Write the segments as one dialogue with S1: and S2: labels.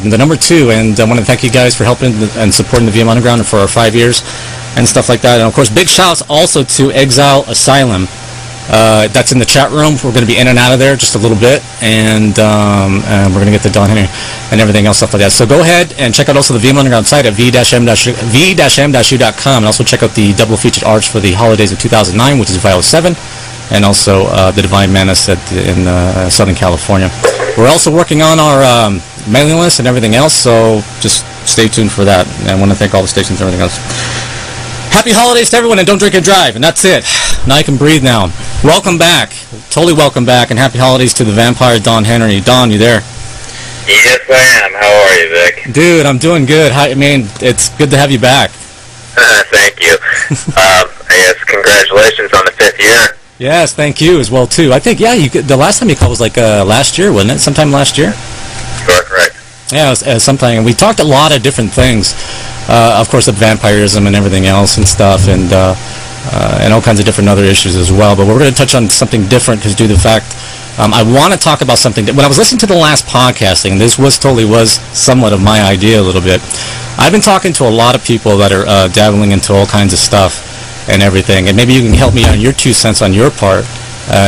S1: the number 2, and I want to thank you guys for helping and supporting the VII Underground for our 5 years and stuff like that. And of course, big shouts also to Exile Asylum. That's in the chat room. We're going to be in and out of there just a little bit, and we're going to get to Don Henrie and everything else, stuff like that. So go ahead and check out also the VIM Underground site at v-m-u.com, and also check out the double featured arts for the holidays of 2009, which is VII, and also the Divine Menace in Southern California. We're also working on our mailing list and everything else, so just stay tuned for that. And I want to thank all the stations and everything else. Happy holidays to everyone, and don't drink and drive, and that's it. Now I can breathe now. Welcome back. Totally welcome back, and happy holidays to the vampire Don Henrie. Don, you there?
S2: Yes, I am. How are you, Vic?
S1: Dude, I'm doing good. I mean, it's good to have you back.
S2: Thank you. I guess congratulations on the 5th year.
S1: Yes, thank you as well, too. I think, yeah, the last time you called was like last year, wasn't it? Sometime last year?
S2: Sure, correct.
S1: Yeah, it was sometime. And we talked a lot of different things. Of course, of vampirism and everything else and stuff, and all kinds of different other issues as well. But we're going to touch on something different because due to the fact I want to talk about something that when I was listening to the last podcasting, this totally was somewhat of my idea a little bit. I've been talking to a lot of people that are dabbling into all kinds of stuff and everything, and maybe you can help me on your 2 cents on your part.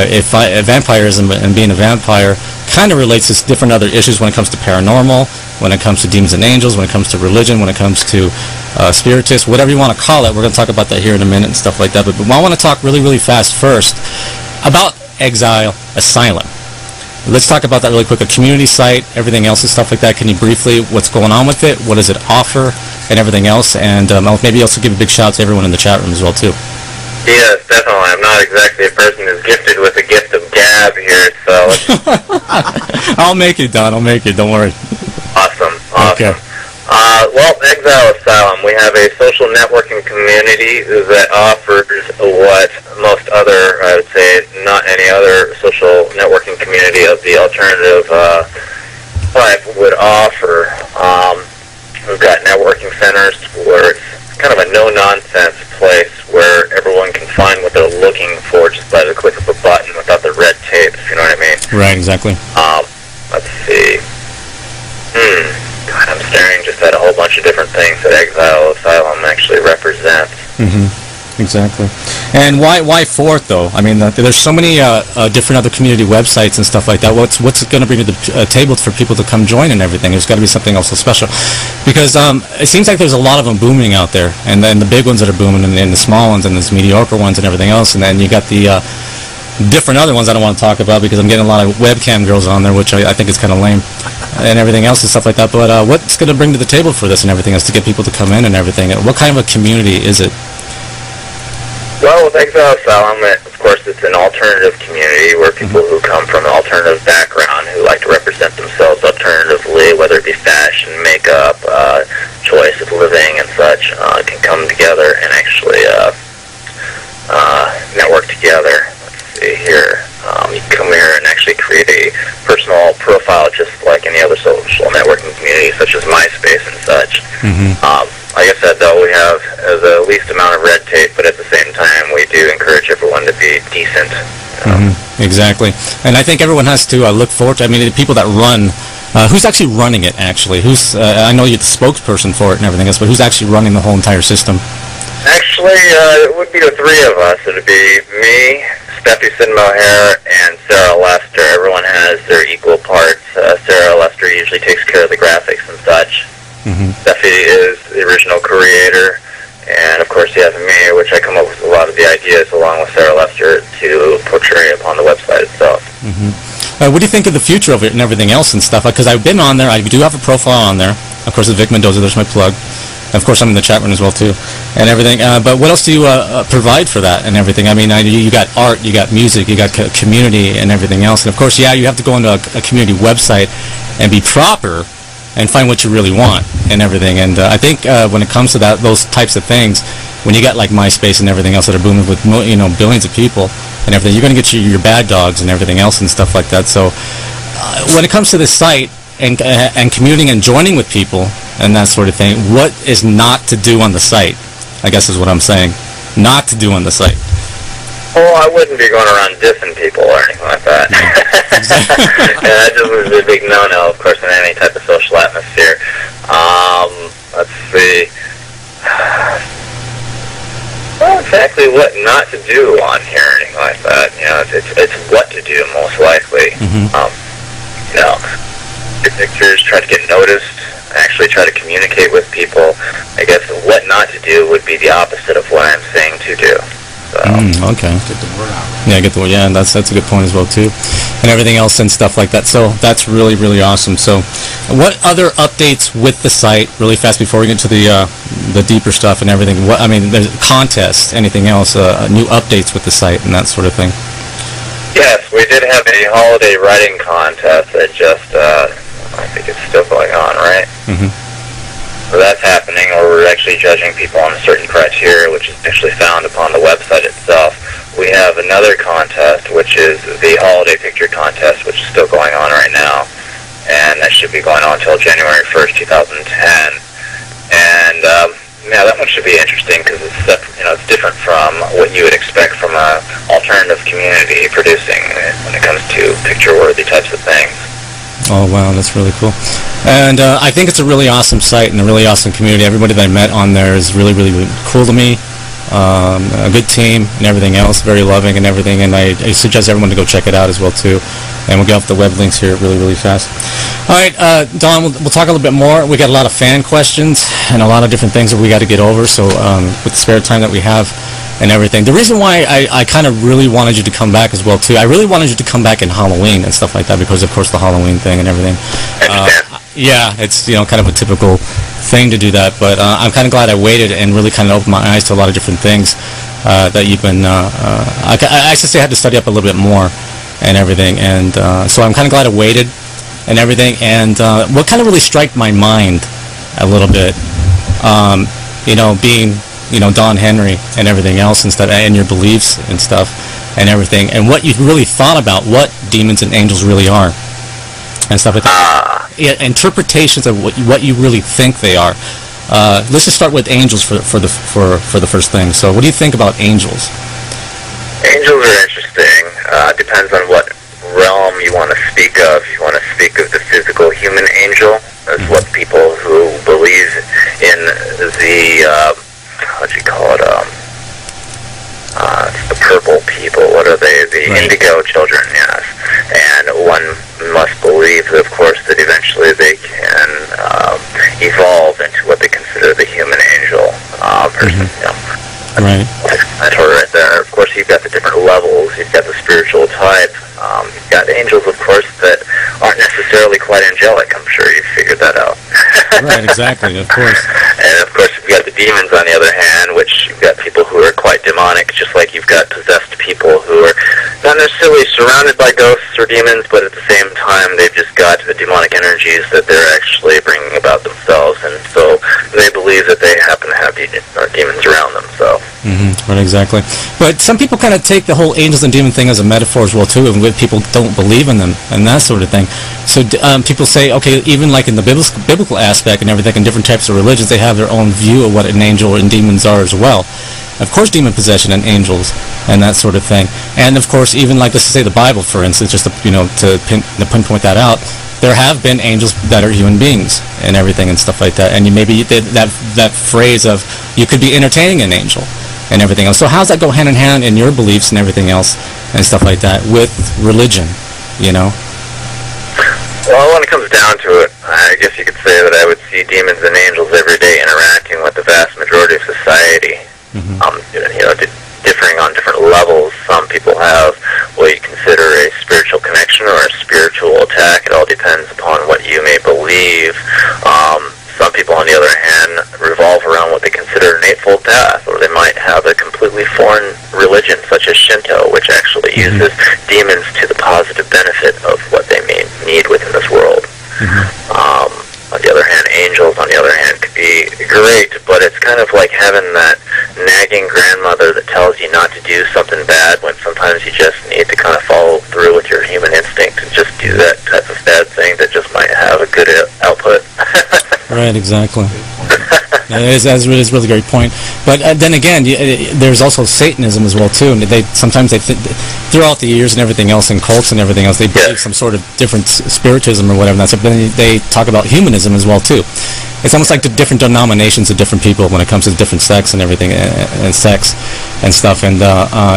S1: If vampirism and being a vampire kind of relates to different other issues when it comes to paranormal, when it comes to demons and angels, when it comes to religion, when it comes to spiritists, whatever you want to call it. We're going to talk about that here in a minute and stuff like that. But I want to talk really, really fast first about Exile Asylum. Let's talk about that really quick. A community site, everything else and stuff like that. Can you briefly, what's going on with it? What does it offer? And everything else. And maybe also give a big shout out to everyone in the chat room as well, too.
S2: Yes, definitely. I'm not exactly a person who's gifted with the gift of gab here, so...
S1: I'll make it, Don. I'll make it. Don't worry.
S2: Awesome.
S1: Okay.
S2: Well, Exile Asylum, we have a social networking community that offers what most other, I would say, not any other social networking community of the alternative type would offer. We've got networking centers where it's kind of a no-nonsense place where everyone can find what they're looking for just by the click of a button without the red tape, if you know what I mean.
S1: Right, exactly.
S2: Let's see. God, I'm staring just at a whole bunch of different things that Exile Asylum actually represents.
S1: Exactly. And why 4th, though? I mean, there's so many different other community websites and stuff like that. What's going to bring to the table for people to come join and everything? There's got to be something else so special. Because it seems like there's a lot of them booming out there. And then the big ones that are booming, and the small ones, and the mediocre ones, and everything else. And then you got the different other ones I don't want to talk about because I'm getting a lot of webcam girls on there, which I think is kind of lame, and everything else and stuff like that. But what's going to bring to the table for this and everything else to get people to come in and everything? What kind of a community is it?
S2: Well, with Exile Asylum, of course, it's an alternative community where people who come from an alternative background, who like to represent themselves alternatively, whether it be fashion, makeup, choice of living and such, can come together and actually network together. Let's see here. You can come here and actually create a personal profile just like any other social networking community, such as MySpace and such. Like I said, though, we have the least amount of red tape, but at the same time, we do encourage everyone to be decent.
S1: Exactly. And I think everyone has to look forward to, I mean, the people that run, who's actually running it, actually? Who's, I know you're the spokesperson for it and everything else, but who's actually running the whole entire system?
S2: Actually, it would be the 3 of us. It would be me, Steffi Mohair, and Sarah Lester. Everyone has their equal parts. Sarah Lester usually takes care of the graphics and such. Steffi is the original creator, and of course you have me, which I come up with a lot of the ideas along with Sarah Lester to portray upon the website itself.
S1: What do you think of the future of it and everything else and stuff? Because I've been on there, I do have a profile on there. Of course, the Vic Mendoza, there's my plug. Of course, I'm in the chat room as well, too, and everything. But what else do you provide for that and everything? I mean, you got art, you got music, you got community and everything else. And, of course, yeah, you have to go into a community website and be proper and find what you really want and everything. And I think when it comes to those types of things, when you got like MySpace and everything else that are booming with billions of people and everything, you're going to get your bad dogs and everything else and stuff like that. So when it comes to this site and commuting and joining with people and that sort of thing, what is not to do on the site, I guess is what I'm saying. Not to do on the site.
S2: Well, I wouldn't be going around dissing people or anything like that. Yeah, that just would be a big no-no, of course, in any type of social atmosphere. exactly what not to do on here or anything like that. You know, it's what to do most likely. You know, your pictures, try to get noticed, actually try to communicate with people. I guess what not to do would be the opposite of what I'm saying to do. So.
S1: Okay. Get the word out. Yeah, get the word. Yeah, that's a good point as well too, and everything else and stuff like that. So that's really awesome. So, what other updates with the site? Really fast before we get to the deeper stuff and everything. What I mean, there's contests, anything else, new updates with the site and that sort of thing.
S2: Yes, we did have a holiday writing contest that just I think it's still going on, right? So that's happening, or we're actually judging people on certain criteria, which is actually found upon the website itself. We have another contest, which is the holiday picture contest, which is still going on right now, and that should be going on until January 1st, 2010. And yeah, that one should be interesting because it's it's different from what you would expect from a alternative community producing when it comes to picture-worthy types of things.
S1: Oh, wow, that's really cool. And I think it's a really awesome site and a really awesome community. Everybody that I met on there is really cool to me. A good team and everything else, very loving and everything, and I suggest everyone to go check it out as well too. And we'll get off the web links here really fast. All right, Don, we'll talk a little bit more. We got a lot of fan questions and a lot of different things that we got to get over, so with the spare time that we have and everything. The reason why I kind of really wanted you to come back as well too, I really wanted you to come back in Halloween and stuff like that because of course the Halloween thing and everything. Yeah, it's kind of a typical thing to do that, but I'm kind of glad I waited and really kind of opened my eyes to a lot of different things that you've been. I actually say I had to study up a little bit more and everything, and so I'm kind of glad I waited and everything. And what kind of really struck my mind a little bit, being Don Henrie and everything else and stuff, and your beliefs and stuff and everything, and what you really thought about what demons and angels really are and stuff like that. Yeah, interpretations of what you really think they are. Let's just start with angels for the first thing. So, what do you think about angels?
S2: Angels are interesting. Depends on what realm you want to speak of. You want to speak of the physical human angel, as what people who believe in the what do you call it? It's the purple people. What are they? The indigo children, yes. And one must believe, of course, that eventually they can evolve into what they consider the human angel person.
S1: Right.
S2: That's right there. Of course, you've got the different levels. You've got the spiritual type. You've got angels, of course, that aren't necessarily quite angelic. I'm sure you've figured that out.
S1: Right, exactly, of course.
S2: And, of course, you've got the demons, on the other hand, which you've got people who are quite demonic, just like you've got possessed people who are not necessarily surrounded by ghosts or demons, but at the same time, they've just got the demonic energies that they're actually bringing about themselves, and so they believe that they happen to have demons around them, so.
S1: Right, exactly. But some people kind of take the whole angels and demon thing as a metaphor as well too, and with people don't believe in them and that sort of thing. So people say, okay, even like in the biblical aspect and everything, in different types of religions, they have their own view of what an angel and demons are as well. Of course, demon possession and angels and that sort of thing. And of course, even like let's say the Bible, for instance, just to pinpoint that out. There have been angels that are human beings and everything and stuff like that. And you maybe that phrase of you could be entertaining an angel and everything else. So how does that go hand in hand in your beliefs and everything else and stuff like that with religion,
S2: Well, when it comes down to it, I guess you could say that I would see demons and angels every day interacting with the vast majority of society. Differing on different levels. Some people have what you consider a spiritual connection or a spiritual attack. It all depends upon what you may believe. Some people, on the other hand, revolve around what they consider an eightfold path, or they might have a completely foreign religion, such as Shinto, which actually uses demons to the positive benefit of what they may need within this world. On the other hand, angels, on the other hand, could be great, but it's kind of like having that nagging grandmother that tells you not to do something bad when sometimes you just need to kind of follow through with your human instinct and just do that type of bad thing that just might have a good output.
S1: Right, exactly. That's a really great point. But then again, there's also Satanism as well too, and sometimes throughout the years and everything else, and cults and everything else, they believe some sort of different spiritism or whatever. But then they talk about humanism as well too, it's almost like the different denominations of different people when it comes to different sex and everything, and sex and stuff, and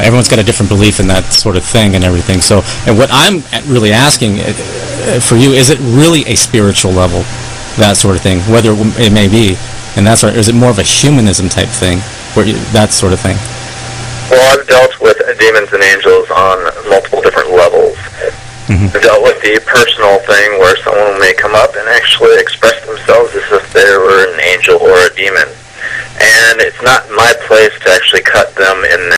S1: everyone's got a different belief in that sort of thing and everything. So, and what I'm really asking for you, is it really a spiritual level, that sort of thing, whether it may be, and that's right, or is it more of a humanism type thing, where that sort of thing?
S2: Well, I've dealt with demons and angels on multiple different levels. I've dealt with the personal thing where someone may come up and actually express themselves as if they were an angel or a demon. And it's not my place to actually cut them in